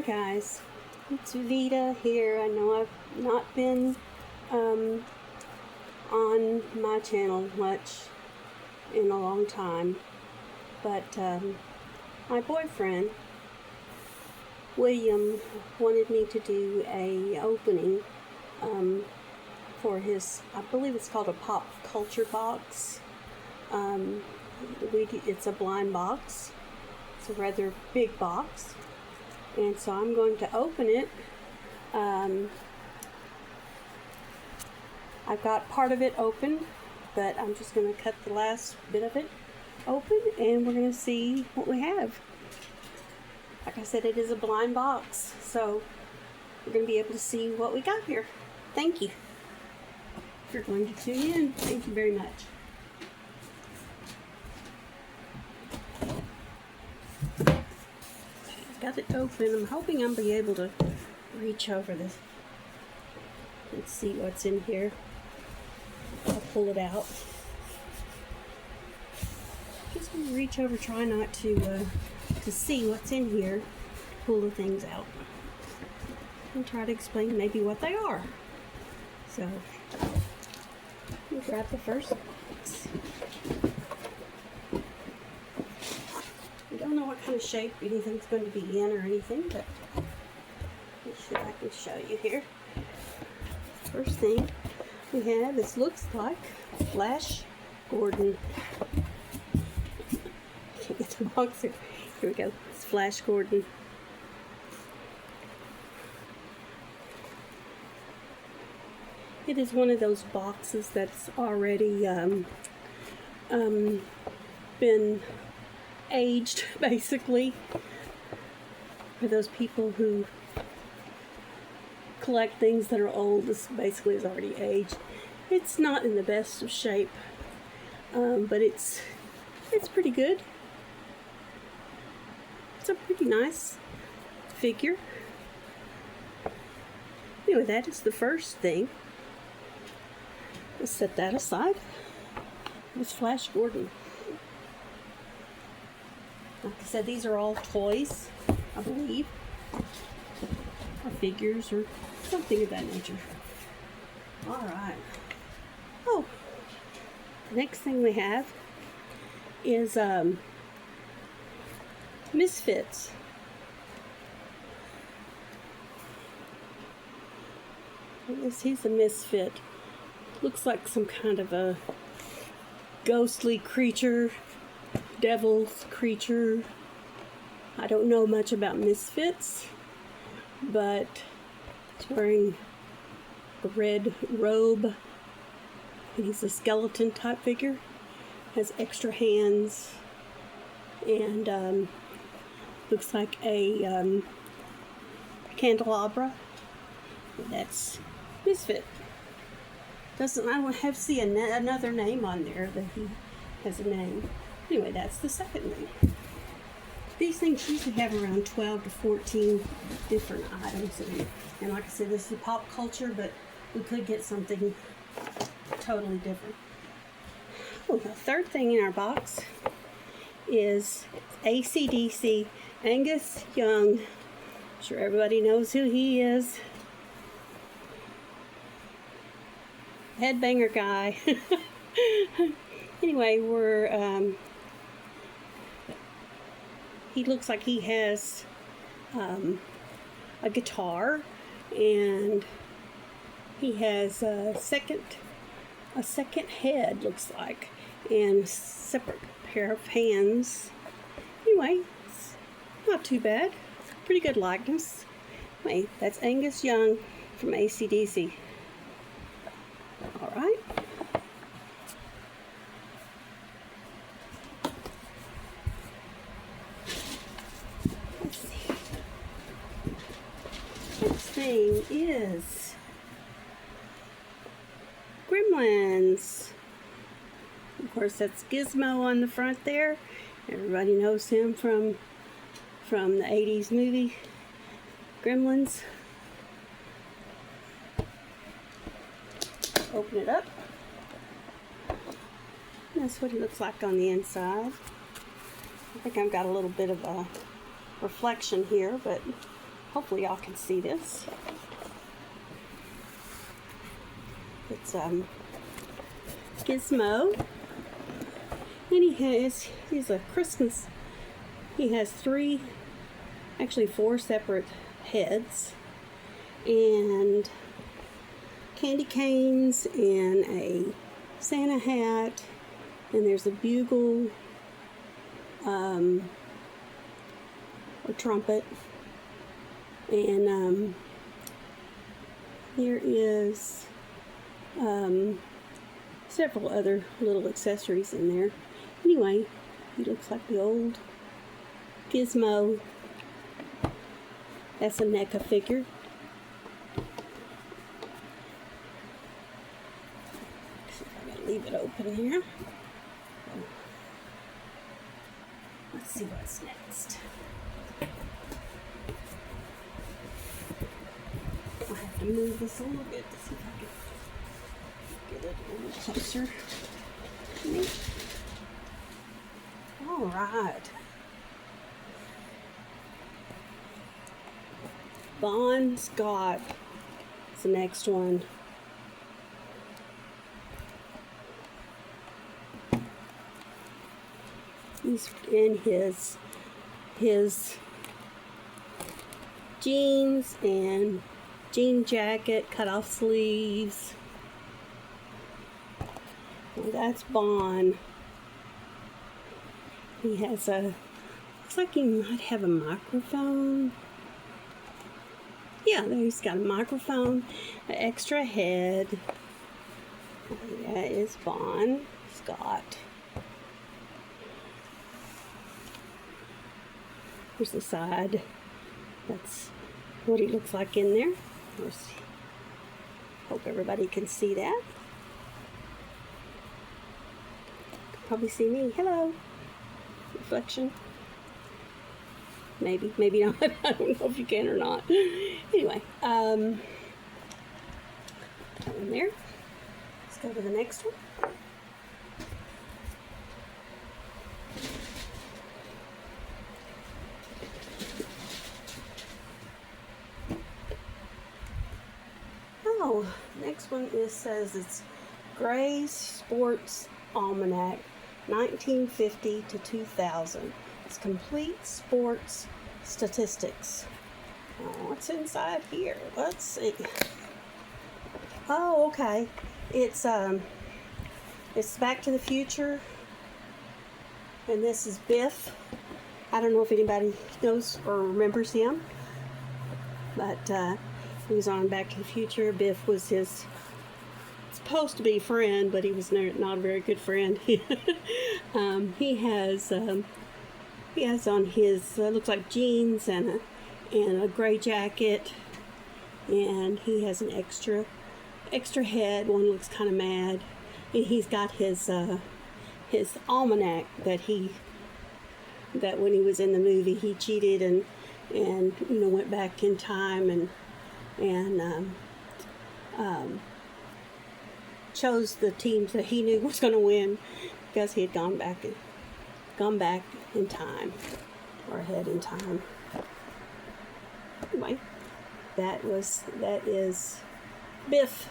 Hi guys, it's Vita here. I know I've not been on my channel much in a long time, but my boyfriend William wanted me to do a opening for his, I believe it's called a pop culture box. It's a blind box. It's a rather big box, and so I'm going to open it. I've got part of it open, but I'm just going to cut the last bit of it open, and we're going to see what we have. Like I said, it is a blind box, so we're going to be able to see what we got here. Thank you. If you're going to tune in, thank you very much. Got it open. I'm hoping I'll be able to reach over this and see what's in here. I'll pull it out. Just gonna reach over, try not to see what's in here. Pull the things out and try to explain maybe what they are. So, let me grab the first box. I don't know what kind of shape anything's going to be in or anything, but let's see if I can show you here. First thing we have, this looks like Flash Gordon. Can't get the box here. Here we go. It's Flash Gordon. It is one of those boxes that's already been aged, basically, for those people who collect things that are old. This basically is already aged. It's not in the best of shape, but it's pretty good. It's a pretty nice figure. Anyway, that is the first thing. Let's set that aside. It's Flash Gordon. Like I said, these are all toys, I believe, or figures, or something of that nature. Alright. Oh, the next thing we have is Misfits. He's a misfit. Looks like some kind of a ghostly creature. Devil's creature. I don't know much about Misfits, but he's wearing a red robe. He's a skeleton type figure. Has extra hands, and looks like a candelabra. That's Misfit. I don't see another name on there that he has a name. Anyway, that's the second thing. These things usually have around 12 to 14 different items in it. And like I said, this is pop culture, but we could get something totally different. Oh, the third thing in our box is AC/DC Angus Young. I'm sure everybody knows who he is. Headbanger guy. Anyway, he looks like he has a guitar, and he has a second head, looks like, and separate pair of hands. Anyway, it's not too bad. Pretty good likeness. Anyway, that's Angus Young from AC/DC. All right. Let's see. Next thing is Gremlins. Of course, that's Gizmo on the front there. Everybody knows him from the 80s movie Gremlins. Open it up. That's what he looks like on the inside. I think I've got a little bit of a reflection here, but hopefully y'all can see this. It's Gizmo, and he's a Christmas. He has four separate heads, and candy canes, and a Santa hat, and there's a bugle, or trumpet, and there is several other little accessories in there. Anyway, he looks like the old Gizmo. That's a NECA figure. I'm gonna leave it open here. Let's see what's next. I'll have to move this a little bit to see if I can get it a little closer to me. All right. Bon Scott is the next one. He's in his jeans and jean jacket, cut off sleeves. Well, that's Bon. He has looks like he might have a microphone. Yeah, there he's got a microphone, an extra head. That is Bon Scott. Here's the side. That's what he looks like in there. Hope everybody can see that. Probably see me. Hello. Reflection. Maybe not. I don't know if you can or not. Anyway, that one there. Let's go to the next one. Oh, next one says it's Gray's Sports Almanac, 1950 to 2000. It's complete sports statistics. What's inside here? Let's see. Oh, okay. It's Back to the Future, and this is Biff. I don't know if anybody knows or remembers him, but he was on Back to the Future. Biff was his supposed to be friend, but he was not a very good friend. He has on his looks like jeans and a gray jacket, and he has an extra head. One looks kind of mad, and he's got his almanac that when he was in the movie he cheated and went back in time and chose the teams that he knew was going to win because he had gone back in time, or ahead in time. Anyway, that is Biff.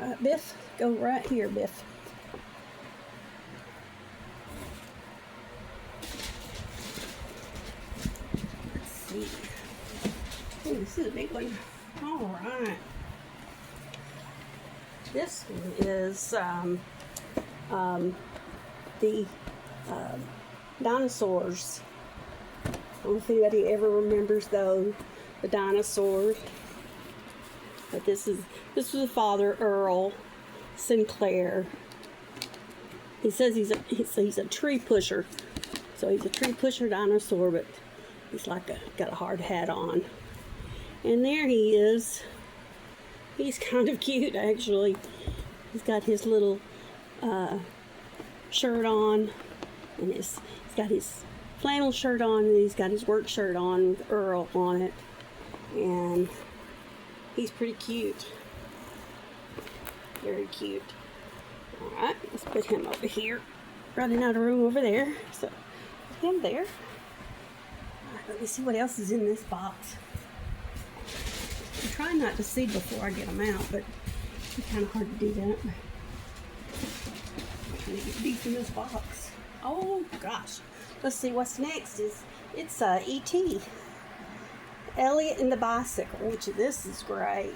All right, Biff, go right here, Biff. Let's see. Oh, this is a big one. All right. This one is the dinosaurs. I don't know if anybody ever remembers the dinosaurs. But this was the father, Earl Sinclair. He says he's a tree pusher. So he's a tree pusher dinosaur, but he's got a hard hat on. And there he is. He's kind of cute, actually. He's got his little shirt on, and he's got his flannel shirt on, and he's got his work shirt on with Earl on it, and he's pretty cute. Very cute. Alright, let's put him over here. Running out of room over there, so put him there. Alright, Let me see what else is in this box. I'm trying not to see before I get them out, but it's kind of hard to do that. I'm trying to get deep in this box. Oh gosh. Let's see what's next. It's E.T. Elliot and the Bicycle, which this is great.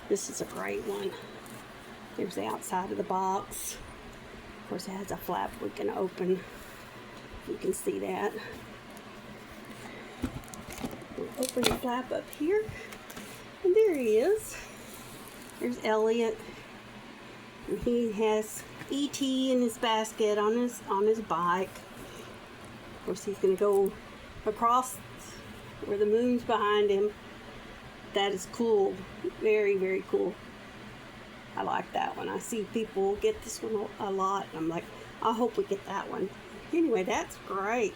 This is a great one. There's the outside of the box. Of course, it has a flap we can open. You can see that. We'll open the flap up here, and there he is. There's Elliot. And he has E.T. in his basket on his bike. Of course, he's going to go across where the moon's behind him. That is cool. Very, very cool. I like that one. I see people get this one a lot, and I'm like, I hope we get that one. Anyway, that's great.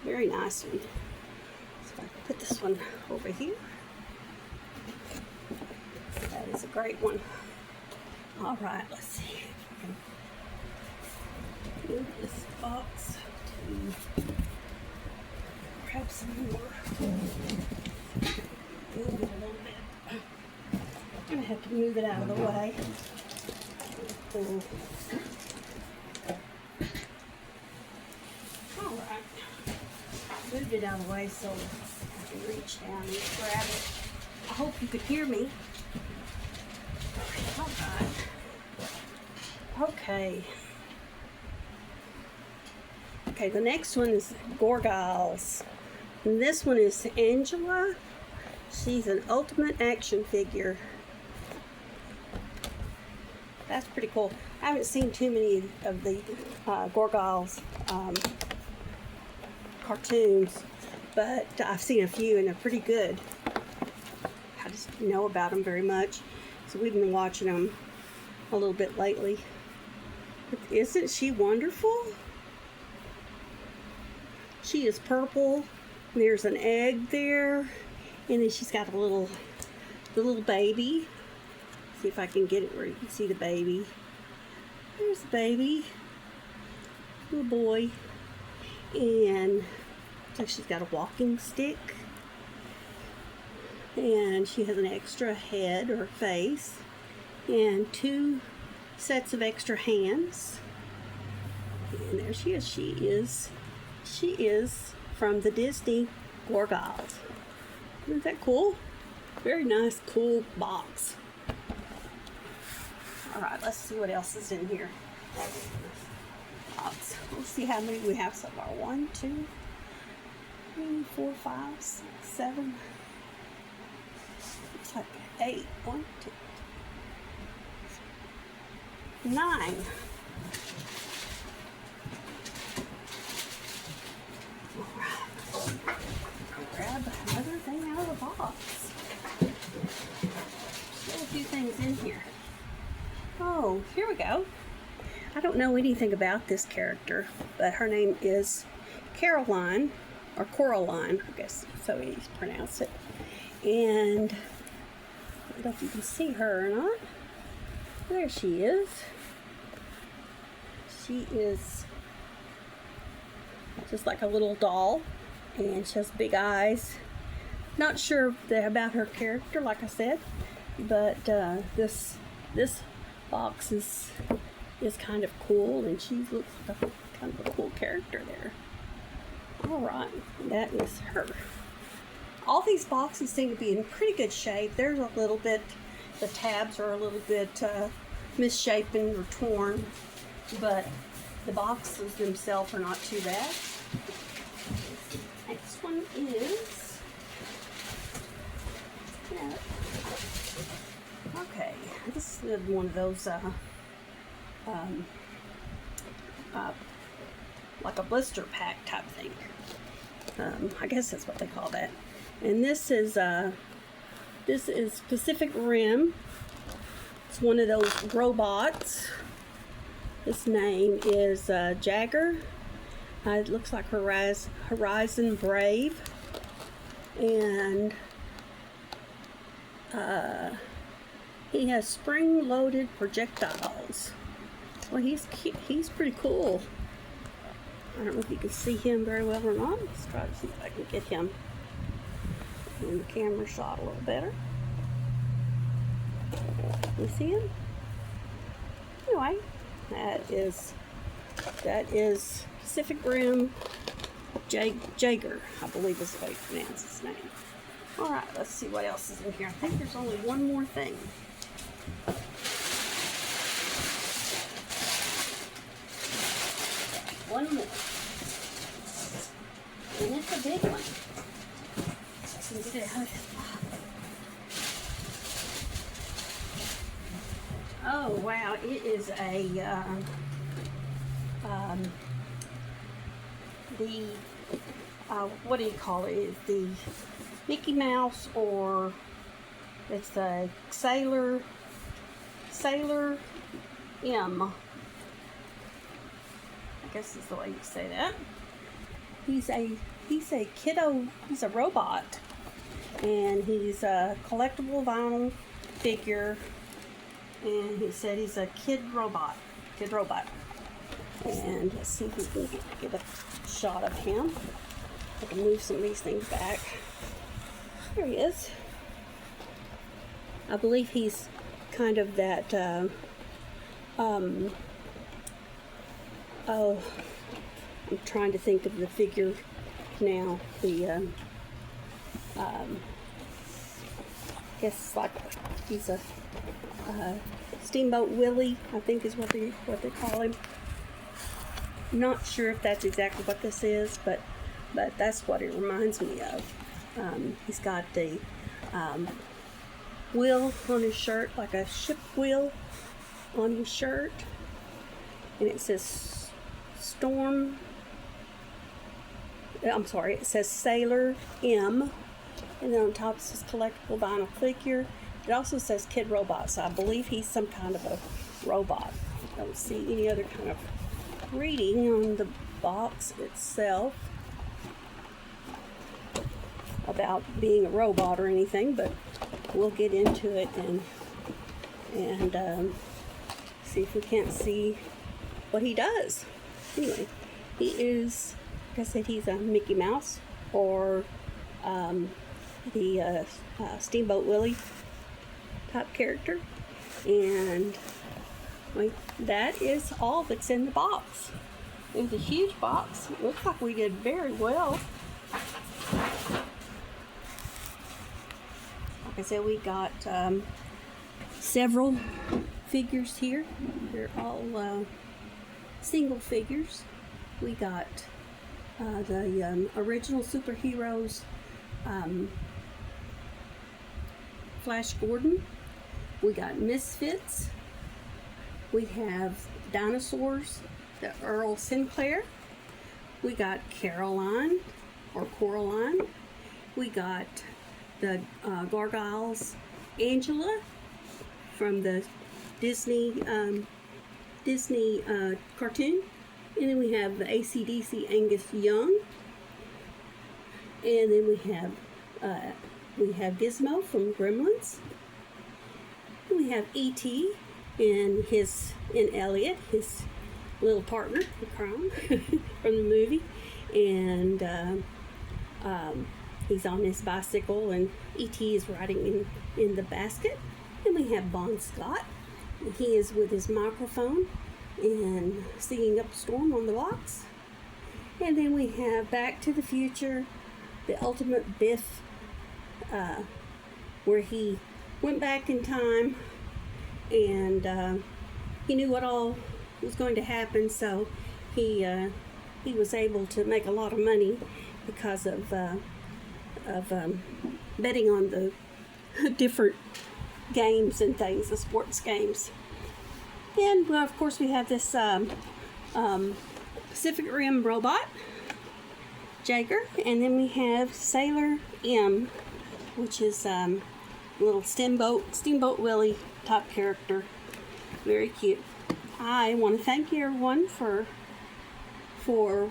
Very nice one. So I put this one over here. That is a great one. All right, let's see. Move this box to grab some more. Move it a little bit. I'm gonna have to move it out of the way. All right. Moved it out of the way so I can reach down and grab it. I hope you could hear me. All right. Okay. Okay, the next one is Gorgiles. And this one is Angela. She's an ultimate action figure. That's pretty cool. I haven't seen too many of the Gorgiles cartoons, but I've seen a few and they're pretty good. I just know about them very much, so we've been watching them a little bit lately. But isn't she wonderful? She is purple. There's an egg there, and then she's got the little baby. See if I can get it where you can see the baby. There's the baby, little boy, and looks like she's got a walking stick, and she has an extra head or face, and 2 sets of extra hands. And there she is. She is from the Disney Gorgiles. Isn't that cool? Very nice, cool box. All right, let's see what else is in here. Let's see how many we have so far. 1, 2, 3, 4, 5, 6, 7. Looks like 8. 1, 2, 9. Grab another thing out of the box. Still a few things in here. Oh, here we go. I don't know anything about this character, but her name is Caroline, or Coraline, I guess so you pronounce it. And I don't know if you can see her or not. There she is. She is just like a little doll, and she has big eyes. Not sure about her character, like I said, but this box is kind of cool, and she looks like kind of a cool character there. All right, that is her. All these boxes seem to be in pretty good shape. There's a little bit, the tabs are a little bit misshapen or torn, but the boxes themselves are not too bad. Next one is, okay, this is one of those like a blister pack type thing. I guess that's what they call that. And this is Pacific Rim. It's one of those robots. His name is Jagger. It looks like Horizon Brave, and he has spring-loaded projectiles. Well, he's pretty cool. I don't know if you can see him very well or not. Let's try to see if I can get him in the camera shot a little better. You see him? Anyway, that is Pacific Rim Jaeger, I believe is the way you pronounce his name. Alright, let's see what else is in here. I think there's only one more thing. One more. And it's a big one. Let's get it out. Oh wow, it is a what do you call it? It's the Mickey Mouse, or it's the Sailor M. I guess is the way you say that. He's a kiddo. He's a robot, and he's a collectible vinyl figure. And he said he's a kid robot. And let's see if we can get a shot of him. I can move some of these things back. There he is. I believe he's kind of that, oh, I'm trying to think of the figure now. The, I guess like he's a Steamboat Willie, I think is what they call him. Not sure if that's exactly what this is, but that's what it reminds me of. He's got the wheel on his shirt, like a ship wheel on his shirt, and it says it says Sailor M, and then on top it says collectible vinyl figure. It also says kid robot, so I believe he's some kind of a robot. I don't see any other kind of reading on the box itself about being a robot or anything, but we'll get into it and see if we can't see what he does. Anyway, he is, like I said, he's a Mickey Mouse, or the Steamboat Willie type character, and that is all that's in the box. It was a huge box. It looks like we did very well. Like I said, we got several figures here. They're all single figures. We got the original superheroes, Flash Gordon. We got Misfits. We have dinosaurs, the Earl Sinclair. We got Caroline, or Coraline. We got the Gargoyles, Angela, from the Disney cartoon. And then we have the AC/DC Angus Young. And then we have Gizmo from Gremlins. And we have E.T. and Elliot, his little partner in crime from the movie. And he's on his bicycle, and E.T. is riding in the basket. And we have Bon Scott. He is with his microphone and singing up a storm on the box. And then we have Back to the Future, the ultimate Biff, where he went back in time, and he knew what all was going to happen, so he was able to make a lot of money because of betting on the different games and things, the sports games. And well, of course, we have this Pacific Rim robot, Jaeger, and then we have Sailor M, which is little Steamboat Willie type character. Very cute. I want to thank you everyone for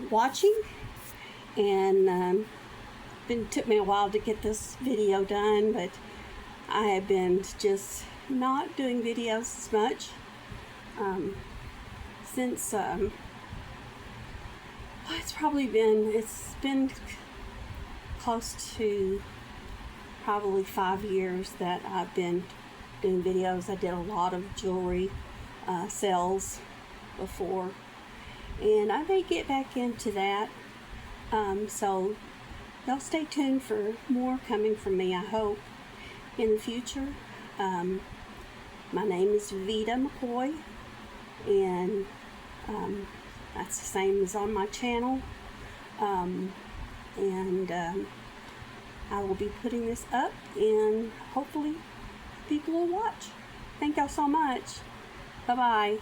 watching, and it took me a while to get this video done, but I have been just not doing videos as much since it's been close to probably 5 years that I've been doing videos. I did a lot of jewelry sales before, and I may get back into that. So y'all stay tuned for more coming from me, I hope, in the future. My name is Vita McCoy, and that's the same as on my channel. And I will be putting this up, and hopefully people will watch. Thank y'all so much. Bye-bye.